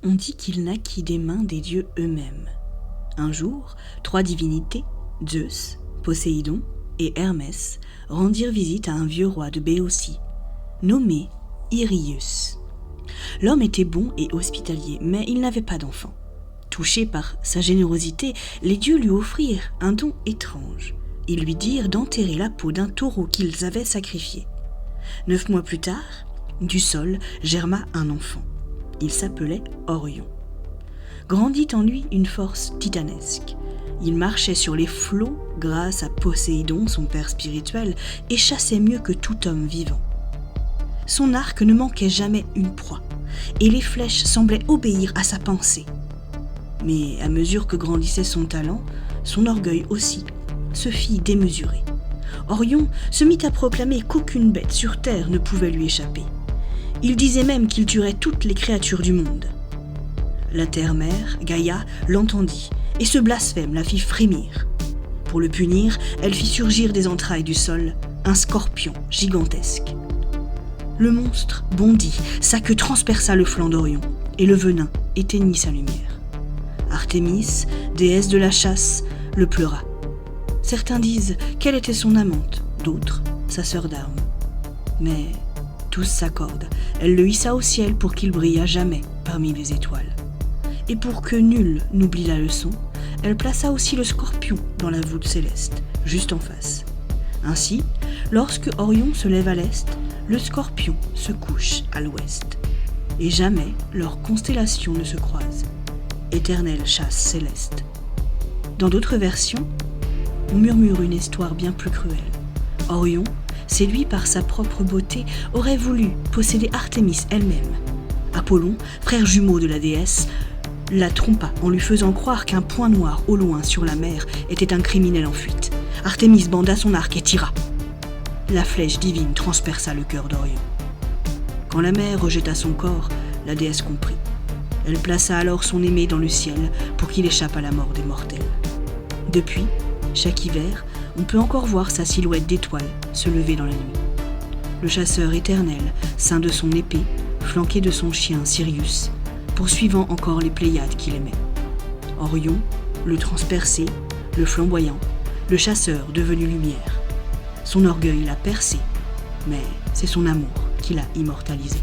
On dit qu'il naquit des mains des dieux eux-mêmes. Un jour, 3 divinités, Zeus, Poséidon et Hermès, rendirent visite à un vieux roi de Béotie, nommé Irius. L'homme était bon et hospitalier, mais il n'avait pas d'enfant. Touchés par sa générosité, les dieux lui offrirent un don étrange. Ils lui dirent d'enterrer la peau d'un taureau qu'ils avaient sacrifié. 9 mois plus tard, du sol germa un enfant. Il s'appelait Orion. Grandit en lui une force titanesque. Il marchait sur les flots grâce à Poséidon, son père spirituel, et chassait mieux que tout homme vivant. Son arc ne manquait jamais une proie, et les flèches semblaient obéir à sa pensée. Mais à mesure que grandissait son talent, son orgueil aussi se fit démesuré. Orion se mit à proclamer qu'aucune bête sur terre ne pouvait lui échapper. Il disait même qu'il tuerait toutes les créatures du monde. La terre-mère, Gaïa, l'entendit, et ce blasphème la fit frémir. Pour le punir, elle fit surgir des entrailles du sol un scorpion gigantesque. Le monstre bondit, sa queue transperça le flanc d'Orion, et le venin éteignit sa lumière. Artémis, déesse de la chasse, le pleura. Certains disent qu'elle était son amante, d'autres sa sœur d'armes. Mais tous s'accordent, elle le hissa au ciel pour qu'il brille à jamais parmi les étoiles. Et pour que nul n'oublie la leçon, elle plaça aussi le scorpion dans la voûte céleste, juste en face. Ainsi, lorsque Orion se lève à l'est, le scorpion se couche à l'ouest. Et jamais leurs constellations ne se croisent. Éternelle chasse céleste. Dans d'autres versions, on murmure une histoire bien plus cruelle. Orion, séduit par sa propre beauté, aurait voulu posséder Artémis elle-même. Apollon, frère jumeau de la déesse, la trompa en lui faisant croire qu'un point noir au loin sur la mer était un criminel en fuite. Artémis banda son arc et tira. La flèche divine transperça le cœur d'Orion. Quand la mer rejeta son corps, la déesse comprit. Elle plaça alors son aimé dans le ciel pour qu'il échappe à la mort des mortels. Depuis, chaque hiver, on peut encore voir sa silhouette d'étoile se lever dans la nuit. Le chasseur éternel, ceint de son épée, flanqué de son chien Sirius, poursuivant encore les Pléiades qu'il aimait. Orion, le transpercé, le flamboyant, le chasseur devenu lumière. Son orgueil l'a percé, mais c'est son amour qui l'a immortalisé.